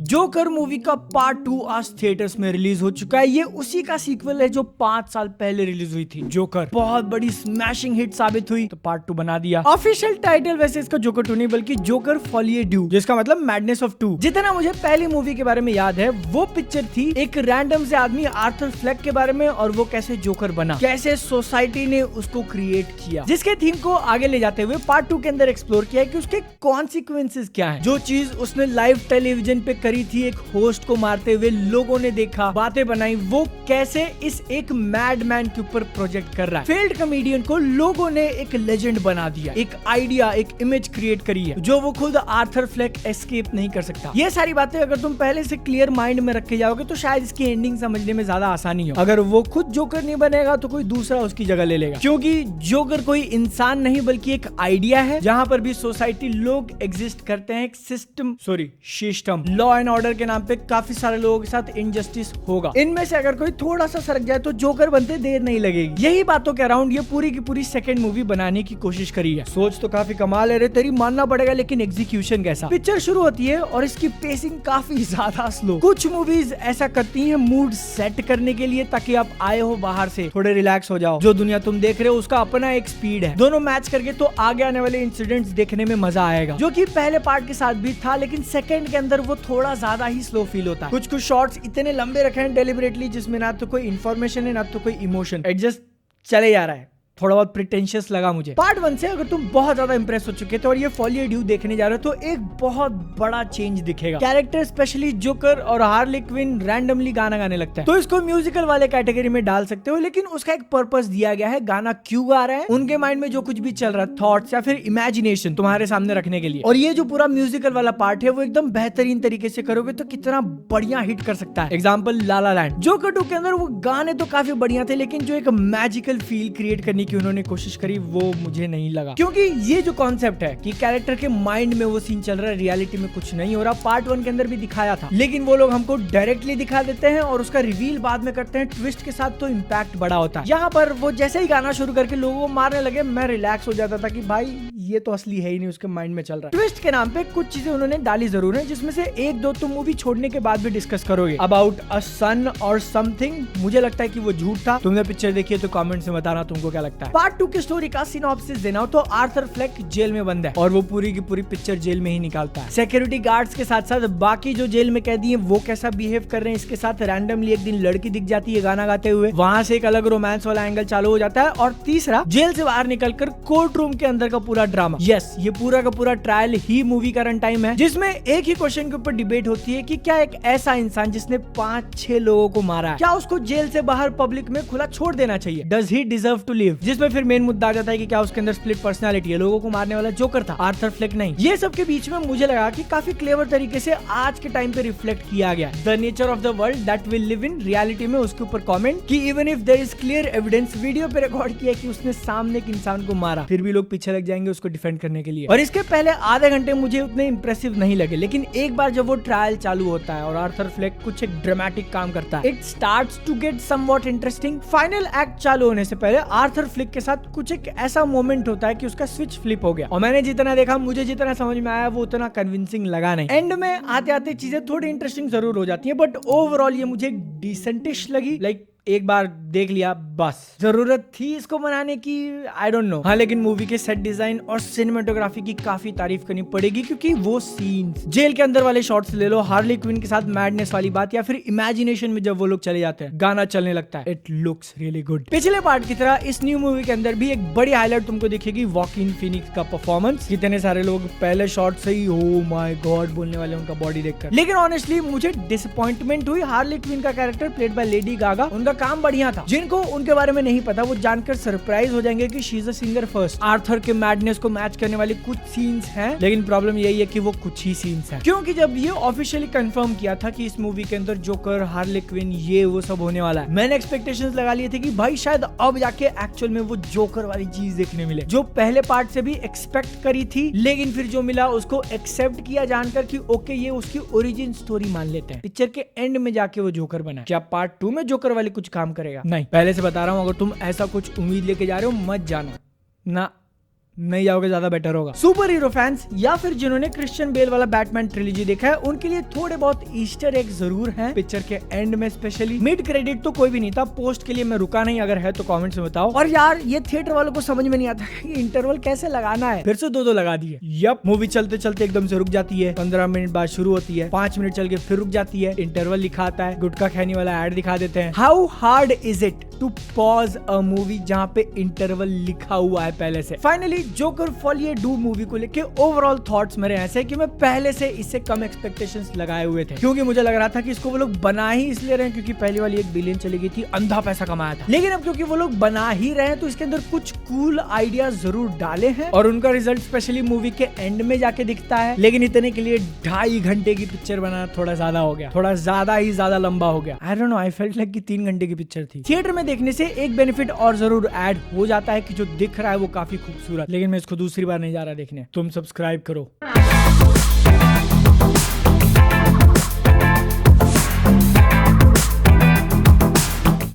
Joker movie का part 2 आज theatres में रिलीज हो चुका है। ये उसी का सीक्वल है जो 5 साल पहले रिलीज हुई थी। जोकर बहुत बड़ी स्मैशिंग हिट साबित हुई तो पार्ट 2 बना दिया। ऑफिशियल टाइटल वैसे इसका जोकर 2 नहीं बल्कि जोकर फॉलिए ड्यू, जिसका मतलब मैडनेस ऑफ 2। जितना मुझे पहली मूवी के बारे में याद है वो पिक्चर थी एक रैंडम से आदमी आर्थर फ्लेक के बारे में और वो कैसे जोकर बना, कैसे सोसाइटी ने उसको क्रिएट किया, जिसके थीम को आगे ले जाते हुए पार्ट 2 के अंदर एक्सप्लोर किया है कि उसके कॉन्सिक्वेंसेस क्या है। जो चीज उसने लाइव टेलीविजन पे करी थी, एक होस्ट को मारते हुए लोगों ने देखा, बातें बनाई, वो कैसे इस एक मैडमैन के ऊपर प्रोजेक्ट कर रहा है। फेल्ड कॉमेडियन को लोगों ने एक लेजेंड बना दिया, एक आइडिया, एक इमेज क्रिएट करी है जो वो खुद आर्थर फ्लेक एस्केप नहीं कर सकता। ये सारी बातें अगर तुम पहले से क्लियर माइंड में रखे जाओगे तो शायद इसकी एंडिंग समझने में ज्यादा आसानी हो। अगर वो खुद जोकर नहीं बनेगा तो कोई दूसरा उसकी जगह ले लेगा, क्योंकि जोकर कोई इंसान नहीं बल्कि एक आइडिया है जहां पर भी सोसाइटी लोग एग्जिस्ट करते हैं। एक सिस्टम लॉ एंड ऑर्डर के नाम पे काफी सारे लोगों के साथ इनजस्टिस होगा। इनमें से अगर कोई थोड़ा सा सरक जाए तो जोकर बनते देर नहीं लगेगी। यही बातों के अराउंड ये पूरी की पूरी सेकंड मूवी बनाने की कोशिश करी है। सोच तो काफी कमाल है रे तेरी, मानना पड़ेगा, लेकिन एग्जीक्यूशन कैसा। पिक्चर शुरू होती है और इसकी पेसिंग काफी ज्यादा स्लो। कुछ मूवीज ऐसा करती हैं मूड सेट करने के लिए ताकि आप आए हो बाहर से थोड़े रिलैक्स हो जाओ। जो दुनिया तुम देख रहे हो उसका अपना एक स्पीड है, दोनों मैच करके तो आगे आने वाले इंसिडेंट्स देखने में मजा आएगा, जो कि पहले पार्ट के साथ भी था, लेकिन सेकंड के अंदर वो थोड़ा ज्यादा ही स्लो फील होता है। कुछ शॉट्स इतने लंबे रखे हैं डेलिबरेटली जिसमें ना तो कोई इन्फॉर्मेशन है ना तो कोई इमोशन, एडजस्ट चले जा रहा है। थोड़ा बहुत प्रिटेंशियस लगा मुझे। पार्ट 1 से अगर तुम बहुत ज्यादा इंप्रेस हो चुके थे और ये फॉलिए ड्यू देखने जा रहे हो तो एक बहुत बड़ा चेंज दिखेगा। कैरेक्टर स्पेशली जोकर और हार्ली क्विन रैंडमली गाना गाने लगता है, तो इसको म्यूजिकल वाले कैटेगरी में डाल सकते हो, लेकिन उसका एक पर्पस दिया गया है। गाना क्यों गा रहे हैं, उनके माइंड में जो कुछ भी चल रहा है, थॉट्स या फिर इमेजिनेशन तुम्हारे सामने रखने के लिए। और ये जो पूरा म्यूजिकल वाला पार्ट है वो एकदम बेहतरीन तरीके से करोगे तो कितना बढ़िया हिट कर सकता है। एग्जाम्पल ला ला लैंड। जोकर 2 के अंदर वो गाने तो काफी बढ़िया थे, लेकिन जो एक मैजिकल फील क्रिएट करने की उन्होंने कोशिश वो मुझे नहीं लगा, क्योंकि ये जो कॉन्सेप्ट है कि कैरेक्टर के माइंड में वो सीन चल रहा है, रियलिटी में कुछ नहीं हो रहा। पार्ट 1 के अंदर भी दिखाया था, लेकिन वो लोग हमको डायरेक्टली दिखा देते हैं और उसका रिवील बाद में करते हैं ट्विस्ट के साथ, तो इम्पैक्ट बड़ा होता है। यहाँ पर वो जैसे ही गाना शुरू करके लोगों को मारने लगे, मैं रिलैक्स हो जाता था कि भाई ये तो असली है ही नहीं, उसके माइंड में चल रहा है। ट्विस्ट के नाम पे कुछ चीजें उन्होंने डाली जरूर है, जिसमें से एक दो तुम मूवी छोड़ने के बाद भी डिस्कस करोगे। अबाउट अ सन और समथिंग, मुझे लगता है कि वो झूठ था। तुमने पिक्चर देखी है तो कमेंट में बताना तुमको क्या लगता है। पार्ट 2 की स्टोरी का सिनॉप्सिस देना हो तो आर्थर फ्लेक जेल में बंद है और वो पूरी की पूरी पिक्चर जेल में ही निकालता है। सिक्योरिटी गार्ड्स के साथ साथ बाकी जो जेल में कैदी हैं वो कैसा बिहेव कर रहे हैं, इसके साथ रैंडमली एक दिन लड़की दिख जाती है गाना गाते हुए, वहां से एक अलग रोमांस वाला एंगल चालू हो जाता है। और तीसरा, जेल से बाहर निकलकर कोर्ट रूम के अंदर का पूरा ड्रामा। यस, ये पूरा का पूरा ट्रायल ही मूवी का रन टाइम है, जिसमें एक ही क्वेश्चन के ऊपर डिबेट होती है कि क्या एक ऐसा इंसान जिसने 5-6 लोगों को मारा है, क्या उसको जेल से बाहर पब्लिक में खुला छोड़ देना चाहिए? Does he deserve to live? जिसमें फिर मेन मुद्दा आ जाता है कि क्या उसके अंदर स्प्लिट पर्सनालिटी है, लोगों को मारने वाला जोकर था, आर्थर फ्लेक नहीं। ये सब के बीच में मुझे लगा कि काफी क्लेवर तरीके से आज के टाइम पे रिफ्लेक्ट किया गया the nature of the world that will live in reality में। उसके ऊपर कमेंट कि even if there is clear evidence, video पे रिकॉर्ड किया कि उसने सामने एक इंसान को मारा, फिर भी लोग पीछे लग जाएंगे उसको डिफेंड करने के लिए। और इसके पहले आधे घंटे मुझे उतने इंप्रेसिव नहीं लगे, लेकिन एक बार जब वो ट्रायल चालू होता है और आर्थर फ्लेक कुछ एक ड्रामेटिक काम करता है, it starts to get somewhat interesting. Final act चालू होने से पहले आर्थर फ्लेक के साथ कुछ एक ऐसा मोमेंट होता है कि उसका स्विच फ्लिप हो गया, और मैंने जितना देखा, मुझे जितना समझ में आया, वो उतना कन्विंसिंग लगा नहीं। एंड में आते आते चीजें थोड़ी इंटरेस्टिंग जरूर हो जाती है, बट ओवरऑल ये मुझे डिसेंटिश लगी। लाइक एक बार देख लिया बस, जरूरत थी इसको बनाने की, आई डोंट नो। हाँ, लेकिन मूवी के सेट डिजाइन और सिनेमेटोग्राफी की काफी तारीफ करनी पड़ेगी, क्योंकि वो सीन्स, जेल के अंदर वाले शॉट्स ले लो, हार्ली क्विन के साथ मैडनेस वाली बात, या फिर इमेजिनेशन में जब वो लोग चले जाते हैं, गाना चलने लगता है, इट लुक्स रियली गुड। पिछले पार्ट की तरह इस न्यू मूवी के अंदर भी एक बड़ी हाईलाइट तुमको दिखेगी वॉकिन फिनिक्स का परफॉर्मेंस। कितने सारे लोग पहले शॉट से ही ओ माय गॉड बोलने वाले उनका बॉडी देखकर, लेकिन ऑनेस्टली मुझे डिसअपॉइंटमेंट हुई। हार्ली क्विन का character played by Lady Gaga, उनका काम बढ़िया था। जिनको उनके बारे में नहीं पता वो जानकर सरप्राइज हो जाएंगे कि she is a singer first. Arthur के मैडनेस को मैच करने वाले कुछ सीन्स हैं, लेकिन प्रॉब्लम यही है कि वो कुछ ही सीन्स हैं, क्योंकि जब ये ऑफिशियली कंफर्म किया था कि इस मूवी के अंदर जोकर, हार्ली क्विन, ये वो सब होने वाला है, मैंने एक्सपेक्टेशंस लगा लिए थे कि भाई शायद अब जाके एक्चुअल में वो जोकर वाली चीज देखने मिले, जो पहले पार्ट से भी एक्सपेक्ट करी थी, लेकिन फिर जो मिला उसको एक्सेप्ट किया जानकर कि ओके ये उसकी ओरिजिन स्टोरी मान लेते हैं। पिक्चर के एंड में जाके वो जोकर बना। क्या पार्ट 2 में जोकर वाली कुछ काम करेगा? नहीं, पहले से बता रहा हूं, अगर तुम ऐसा कुछ उम्मीद लेके जा रहे हो मत जाना ना। नहीं जाओगे ज्यादा बेटर होगा। सुपर हीरो फैंस या फिर जिन्होंने क्रिश्चियन बेल वाला बैटमैन ट्रिलॉजी देखा है उनके लिए थोड़े बहुत ईस्टर एग जरूर हैं पिक्चर के एंड में। स्पेशली मिड क्रेडिट तो कोई भी नहीं था, पोस्ट के लिए मैं रुका नहीं, अगर है तो कमेंट्स में बताओ। और यार ये थिएटर वालों को समझ में नहीं आता कि इंटरवल कैसे लगाना है, फिर से दो लगा दिए। यप, मूवी चलते चलते एकदम से रुक जाती है, 15 मिनट बाद शुरू होती है, 5 मिनट चल के फिर रुक जाती है, इंटरवल लिखा आता है, गुटखा खाने वाला एड दिखा देते हैं। How hard is it to pause a movie जहाँ पे इंटरवल लिखा हुआ है पहले से। फाइनली जोकर फॉल ये डू मूवी को लेके ओवरऑल थॉट्स मेरे ऐसे कि मैं पहले से इससे कम एक्सपेक्टेशंस लगाए हुए थे, क्योंकि मुझे लग रहा था कि इसको वो लोग बना ही इसलिए रहे क्योंकि पहली वाली 1 बिलियन चली गई थी, अंधा पैसा कमाया था। लेकिन अब क्योंकि वो लोग बना ही रहे हैं तो इसके अंदर कुछ कूल आइडियाज जरूर डाले हैं और उनका रिजल्ट स्पेशली मूवी के एंड में जाके दिखता है। लेकिन इतने के लिए 2.5 घंटे की पिक्चर बनाना थोड़ा ज्यादा हो गया, थोड़ा ज्यादा ही ज्यादा लंबा हो गया। I don't know, I felt like कि 3 घंटे की पिक्चर थी। थिएटर में देखने से एक बेनिफिट और जरूर ऐड हो जाता है कि जो दिख रहा है वो काफी खूबसूरत, लेकिन मैं इसको दूसरी बार नहीं जा रहा देखने। तुम सब्सक्राइब करो।